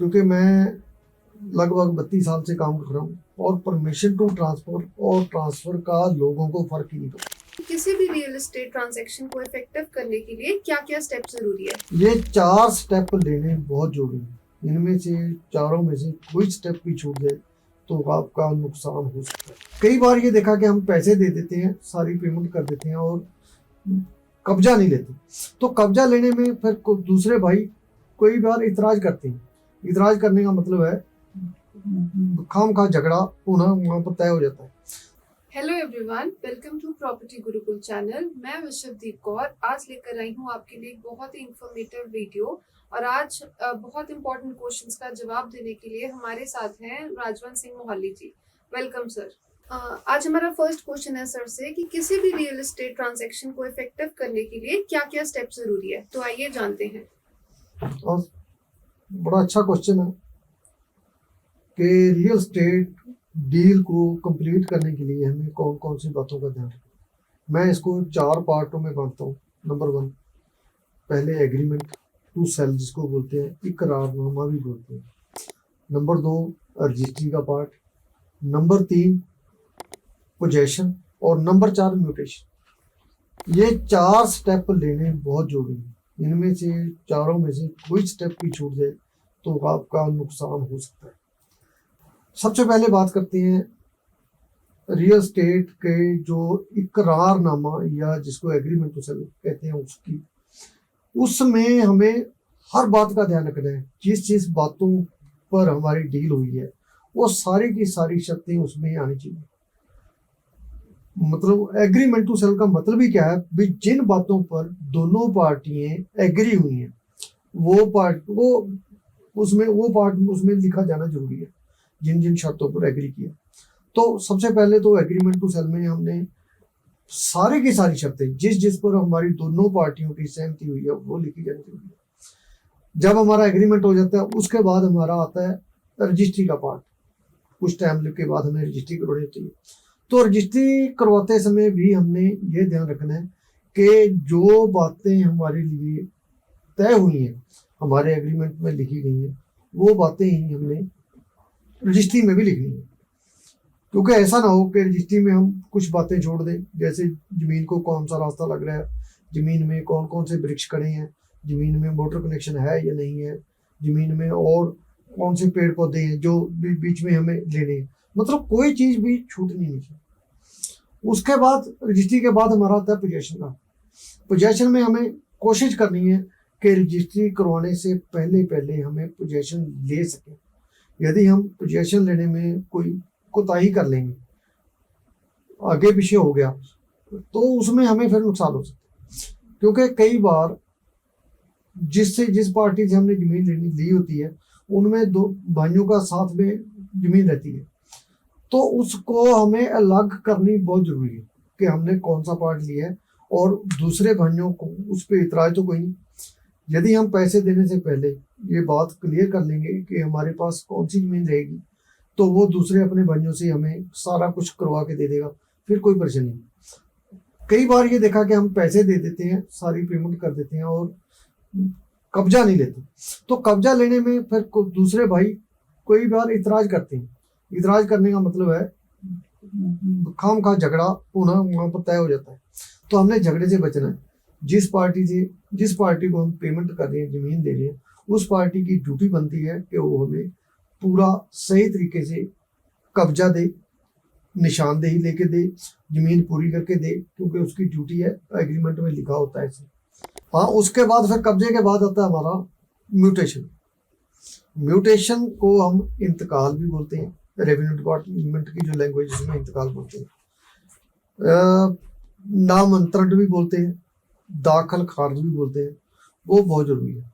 क्योंकि मैं लगभग 32 साल से काम कर रहा हूँ और परमिशन टू ट्रांसफर और ट्रांसफर का लोगों को फर्क ही नहीं पड़ता। किसी भी रियल एस्टेट ट्रांजैक्शन को इफेक्टिव करने के लिए क्या क्या स्टेप जरूरी है? ये 4 स्टेप लेने बहुत जरूरी है। इनमें से चारों में से कोई स्टेप भी छूट जाए तो आपका नुकसान हो सकता है। कई बार ये देखा कि हम पैसे दे देते हैं, सारी पेमेंट कर देते हैं और कब्जा नहीं लेते। तो कब्जा लेने में फिर दूसरे भाई कई बार इतराज करते हैं। इतराज करने का मतलब है खामखा झगड़ा होना वहां पर तय हो जाता है। Hello everyone, welcome to property Gurukul channel. मैं विश्वदीप कौर आज लेकर आई हूँ आपके लिए एक बहुत ही इंफॉर्मेटिव वीडियो। और आज बहुत इंपॉर्टेंट क्वेश्चंस का जवाब देने के लिए हमारे साथ हैं राजवंत सिंह मोहाली जी। Welcome sir. आज हमारा फर्स्ट क्वेश्चन है सर से कि किसी भी रियल एस्टेट ट्रांजैक्शन को इफेक्टिव करने के लिए क्या क्या स्टेप जरूरी है, तो आइए जानते हैं। और बड़ा अच्छा क्वेश्चन है कि रियल एस्टेट डील को कंप्लीट करने के लिए हमें कौन कौन सी बातों का ध्यान रखना। मैं इसको 4 पार्टों में बांटता हूँ। नंबर 1, पहले एग्रीमेंट टू सेल जिसको बोलते हैं, इकरारनामा भी बोलते हैं। नंबर 2, रजिस्ट्री का पार्ट। Number 3, possession. और नंबर 4, म्यूटेशन। ये 4 स्टेप लेने बहुत जरूरी है। इनमें से चारों में से कोई स्टेप भी छूट जाए तो आपका नुकसान हो सकता है। सबसे पहले बात करते हैं रियल एस्टेट के जो इकरारनामा या जिसको एग्रीमेंट टू सेल कहते हैं उसकी, उसमें हमें हर बात का ध्यान रखना है। जिस जिस बातों पर हमारी डील हुई है वो सारी की सारी शर्तें उसमें आनी चाहिए। मतलब एग्रीमेंट टू सेल का मतलब ही क्या है भी, जिन बातों पर दोनों पार्टियां एग्री हुई हैं वो पार्ट उसमें लिखा जाना जरूरी है, जिन जिन शर्तों पर एग्री किया। तो सबसे पहले तो एग्रीमेंट टू सेल में हमने सारी की सारी शर्तें जिस जिस पर हमारी दोनों पार्टियों की सहमति हुई है वो लिखी जानी जरूरी है। जब हमारा एग्रीमेंट हो जाता है उसके बाद हमारा आता है रजिस्ट्री का पार्ट। कुछ टाइम के बाद हमें रजिस्ट्री करवानी होती है। तो रजिस्ट्री करवाते समय भी हमने ये ध्यान रखना है कि जो बातें हमारे लिए तय हुई हैं, हमारे एग्रीमेंट में लिखी गई हैं, वो बातें ही हमने रजिस्ट्री में भी लिखनी है। क्योंकि ऐसा ना हो कि रजिस्ट्री में हम कुछ बातें छोड़ दें, जैसे जमीन को कौन सा रास्ता लग रहा है, जमीन में कौन कौन से वृक्ष खड़े हैं, जमीन में मोटर कनेक्शन है या नहीं है, जमीन में और कौन से पेड़ पौधे हैं जो बीच में हमें लेने हैं। मतलब कोई चीज भी छूटनी नहीं चाहिए। उसके बाद रजिस्ट्री के बाद हमारा आता है पोजेशन का। पोजेशन में हमें कोशिश करनी है कि रजिस्ट्री करवाने से पहले पहले हमें पोजेशन ले सकें। यदि हम पोजेशन लेने में कोई कोताही कर लेंगे, आगे पीछे हो गया, तो उसमें हमें फिर नुकसान हो सकता है। क्योंकि कई बार जिस पार्टी से हमने जमीन ली होती है उनमें 2 भाइयों का साथ में जमीन रहती है, तो उसको हमें अलग करनी बहुत जरूरी है कि हमने कौन सा पार्ट लिया है और दूसरे भाइयों को उस पर इतराज तो कोई नहीं। यदि हम पैसे देने से पहले ये बात क्लियर कर लेंगे कि हमारे पास कौन सी जमीन रहेगी, तो वो दूसरे अपने भाइयों से हमें सारा कुछ करवा के दे देगा, फिर कोई परेशानी नहीं। कई बार ये देखा कि हम पैसे दे देते हैं, सारी पेमेंट कर देते हैं और कब्जा नहीं लेते। तो कब्जा लेने में फिर दूसरे भाई कई बार इतराज करते हैं। इतराज करने का मतलब है खामखा झगड़ा होना वहां पर तय हो जाता है। तो हमने झगड़े से बचना है। जिस पार्टी को हम पेमेंट कर रहे हैं, जमीन दे रहे हैं, उस पार्टी की ड्यूटी बनती है कि वो हमें पूरा सही तरीके से कब्जा दे, निशानदेही लेके दे, जमीन पूरी करके दे, क्योंकि उसकी ड्यूटी है, एग्रीमेंट में लिखा होता है इसे। हाँ, उसके बाद फिर कब्जे के बाद आता है हमारा म्यूटेशन। म्यूटेशन को हम इंतकाल भी बोलते हैं, रेवेन्यू डिपार्टमेंट की जो लैंग्वेज उसमें इंतकाल बोलते हैं, नामांतरण भी बोलते हैं, दाखिल खारिज भी बोलते हैं। वो बहुत जरूरी है।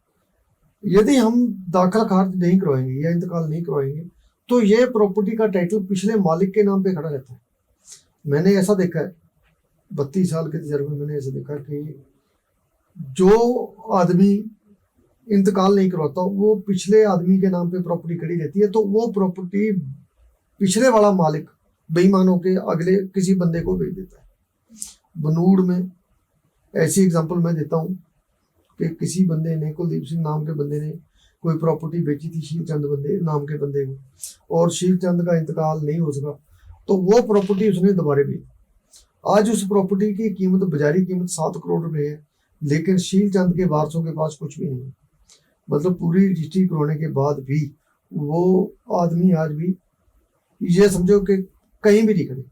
यदि हम दाखिल खारिज नहीं करवाएंगे या इंतकाल नहीं करवाएंगे तो ये प्रॉपर्टी का टाइटल पिछले मालिक के नाम पे खड़ा रहता है। मैंने ऐसा देखा है, 32 साल के तजर्बे में मैंने ऐसा देखा कि जो आदमी इंतकाल नहीं करवाता वो पिछले आदमी के नाम पे प्रॉपर्टी खड़ी रहती है, तो वो प्रॉपर्टी पिछले वाला मालिक बेईमान होके अगले किसी बंदे को बेच देता है। बनूड़ में ऐसी एग्जांपल मैं देता हूँ कि किसी बंदे ने, कुलदीप सिंह नाम के बंदे ने कोई प्रॉपर्टी बेची थी शील चंद बंदे नाम के बंदे को, और शील चंद का इंतकाल नहीं हो सका, तो वो प्रॉपर्टी उसने दोबारा बेची। आज उस प्रॉपर्टी की कीमत, बाजारी कीमत 7 करोड़ रुपए है, लेकिन शील चंद के वारसों के पास कुछ भी नहीं है। मतलब पूरी रजिस्ट्री करवाने के बाद भी वो आदमी आज भी ये समझो कि कहीं भी नहीं खड़े।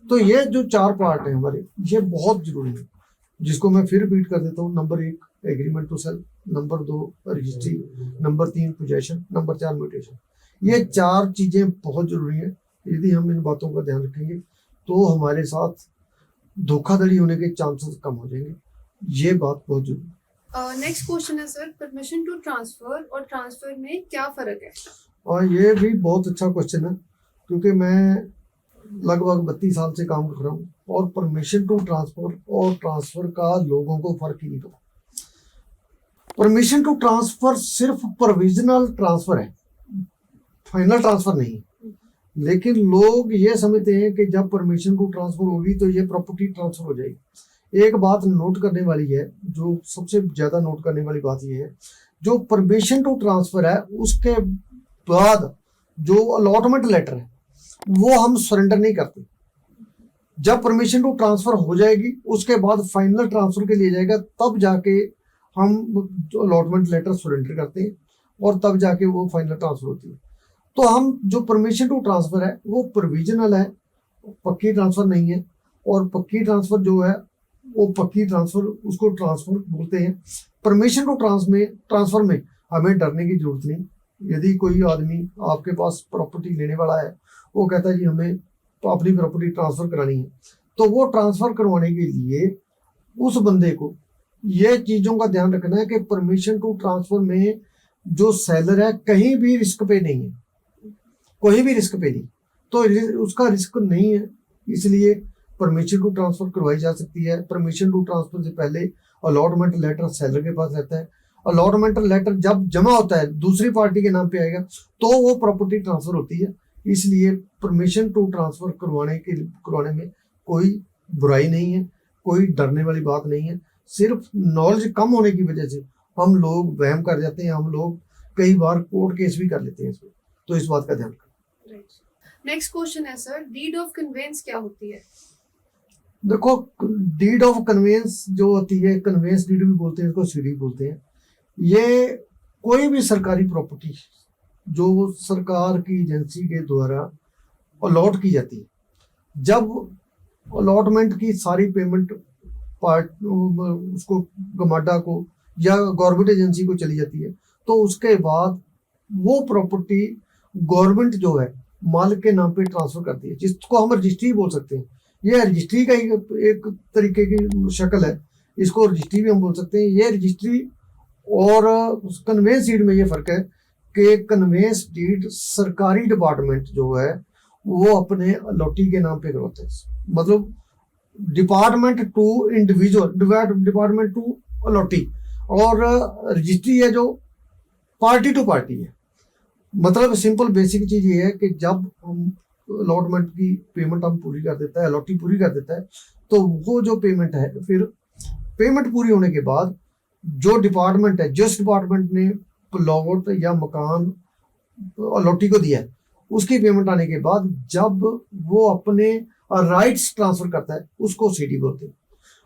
तो ये जो 4 पार्ट है हमारे, ये बहुत जरूरी है, जिसको मैं फिर रिपीट कर देता हूँ। Number 1 agreement to sell, number 2 registry, number 3 possession, number 4 mutation. ये 4 चीजें बहुत जरूरी है। यदि हम इन बातों का ध्यान रखेंगे तो हमारे साथ धोखाधड़ी होने के चांसेस कम हो जाएंगे। ये बात बहुत जरूरी है। नेक्स्ट क्वेश्चन है सर, परमिशन टू ट्रांसफर और ट्रांसफर में क्या फर्क है? और ये भी बहुत अच्छा क्वेश्चन है, क्योंकि मैं लगभग 32 साल से काम कर रहा हूँ, और परमिशन टू ट्रांसफर और ट्रांसफर का लोगों को फर्क ही नहीं पता। परमिशन टू ट्रांसफर सिर्फ प्रोविजनल ट्रांसफर है, फाइनल ट्रांसफर नहीं है। लेकिन लोग ये समझते हैं कि जब परमिशन टू ट्रांसफर होगी तो ये प्रॉपर्टी ट्रांसफर हो जाएगी। एक बात नोट करने वाली है, जो सबसे ज्यादा नोट करने वाली बात ये है, जो परमिशन टू ट्रांसफर है उसके बाद जो अलॉटमेंट लेटर है वो हम सरेंडर नहीं करते। जब परमिशन टू ट्रांसफर हो जाएगी उसके बाद फाइनल ट्रांसफर के लिए जाएगा, तब जाके हम अलॉटमेंट लेटर सरेंडर करते हैं, और तब जाके वो फाइनल ट्रांसफर होती है। तो हम जो परमिशन टू ट्रांसफर है वो प्रोविजनल है, पक्की ट्रांसफर नहीं है। और पक्की ट्रांसफर जो है वो पक्की ट्रांसफर, उसको ट्रांसफर बोलते हैं। परमिशन टू ट्रांसफर में हमें डरने की जरूरत नहीं। यदि कोई आदमी आपके पास प्रॉपर्टी लेने वाला है, वो कहता है जी हमें अपनी प्रॉपर्टी ट्रांसफर करानी है, तो वो ट्रांसफर करवाने के लिए उस बंदे को ये चीजों का ध्यान रखना है कि परमिशन टू ट्रांसफर में जो सेलर है कहीं भी रिस्क पे नहीं है, कोई भी रिस्क पे नहीं, तो उसका रिस्क नहीं है, इसलिए परमिशन टू ट्रांसफर करवाई जा सकती है। परमिशन टू ट्रांसफर से पहले अलॉटमेंट लेटर सेलर के पास रहता है। अलॉटमेंट लेटर जब जमा होता है दूसरी पार्टी के नाम पे आएगा तो वो प्रॉपर्टी ट्रांसफर होती है। इसलिए परमिशन टू ट्रांसफर करवाने में कोई बुराई नहीं है, कोई डरने वाली बात नहीं है। सिर्फ नॉलेज कम होने की वजह से हम लोग वहम कर जाते हैं, हम लोग कई बार कोर्ट केस भी कर लेते हैं इसमें, तो इस बात का ध्यान रखें। नेक्स्ट क्वेश्चन है सर, डीड ऑफ कन्वेंस क्या होती है? देखो, डीड ऑफ कन्वेंस जो होती है, कन्वेंस डीड भी बोलते हैं इसको, सीडी बोलते हैं। ये कोई भी सरकारी प्रॉपर्टी जो सरकार की एजेंसी के द्वारा अलॉट की जाती है, जब अलॉटमेंट की सारी पेमेंट उसको गमाडा को या गवर्नमेंट एजेंसी को चली जाती है, तो उसके बाद वो प्रॉपर्टी गवर्नमेंट जो है मालिक के नाम पे ट्रांसफर करती है, जिसको हम रजिस्ट्री बोल सकते हैं। ये रजिस्ट्री का ही एक तरीके की शक्ल है, इसको रजिस्ट्री भी हम बोल सकते हैं। ये रजिस्ट्री और कन्वेंस डीड में ये फर्क है कि कन्वेंस डीड सरकारी डिपार्टमेंट जो है वो अपने अलॉटी के नाम पे करवाता है, मतलब department to individual, department to allottee. और रजिस्ट्री है जो पार्टी टू पार्टी है। मतलब सिंपल बेसिक चीज ये है कि जब हम अलॉटमेंट की पेमेंट हम पूरी कर देता है, अलॉटी पूरी कर देता है, तो वो जो पेमेंट है, फिर पेमेंट पूरी होने के बाद जो डिपार्टमेंट है, जिस डिपार्टमेंट ने प्लॉट या मकान अलॉटी को दिया है, उसकी पेमेंट आने के बाद जब वो अपने राइट्स ट्रांसफर करता है उसको सीडी बोलते हैं।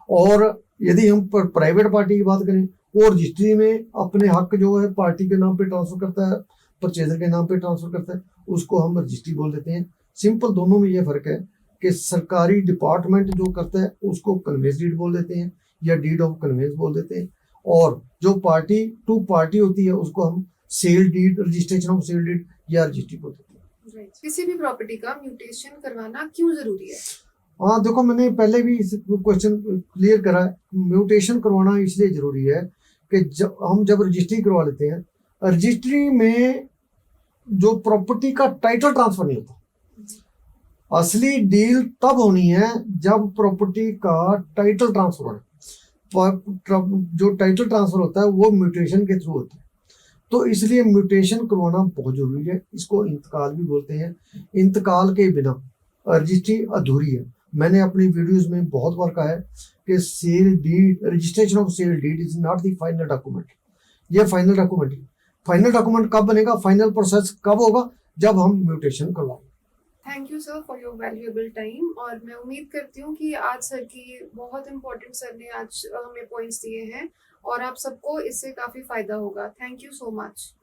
और यदि हम प्राइवेट पार्टी की बात करें, वो रजिस्ट्री में अपने हक जो है पार्टी के नाम पे ट्रांसफर करता है, परचेजर के नाम पे ट्रांसफर करता है, उसको हम रजिस्ट्री बोल देते हैं। सिंपल दोनों में ये फर्क है कि सरकारी डिपार्टमेंट जो करता है उसको कन्वेंस डीड बोल देते हैं या डीड ऑफ कन्वेंस बोल देते हैं, और जो पार्टी टू पार्टी होती है उसको हम sale deed, registration of sale deed या रजिस्ट्री बोल देते हैं। किसी भी प्रॉपर्टी का म्यूटेशन करवाना क्यों जरूरी है? हाँ देखो, मैंने पहले भी इस क्वेश्चन क्लियर करा है। म्यूटेशन करवाना इसलिए जरूरी है कि जब रजिस्ट्री करवा लेते हैं, रजिस्ट्री में जो प्रॉपर्टी का टाइटल ट्रांसफर नहीं होता। असली डील तब होनी है जब प्रॉपर्टी का टाइटल ट्रांसफर हो। जो टाइटल ट्रांसफर होता है वो म्यूटेशन के थ्रू होता है, तो इसलिए म्यूटेशन करवाना बहुत जरूरी है। इसको इंतकाल भी बोलते हैं। इंतकाल के बिना रजिस्ट्री अधूरी है। मैंने अपनी वीडियोस में बहुत बार कहा है कि sale deed, registration of sale deed is not the final document. ये फाइनल डॉक्यूमेंट है। फाइनल डॉक्यूमेंट कब बनेगा, फाइनल प्रोसेस कब होगा, जब हम म्यूटेशन करवाएंगे। Thank you sir for your valuable time, और मैं उम्मीद करती हूँ कि आज सर की बहुत इंपॉर्टेंट सर ने आज हमें पॉइंट्स दिए हैं और आप सबको इससे काफ़ी फ़ायदा होगा। Thank you so much.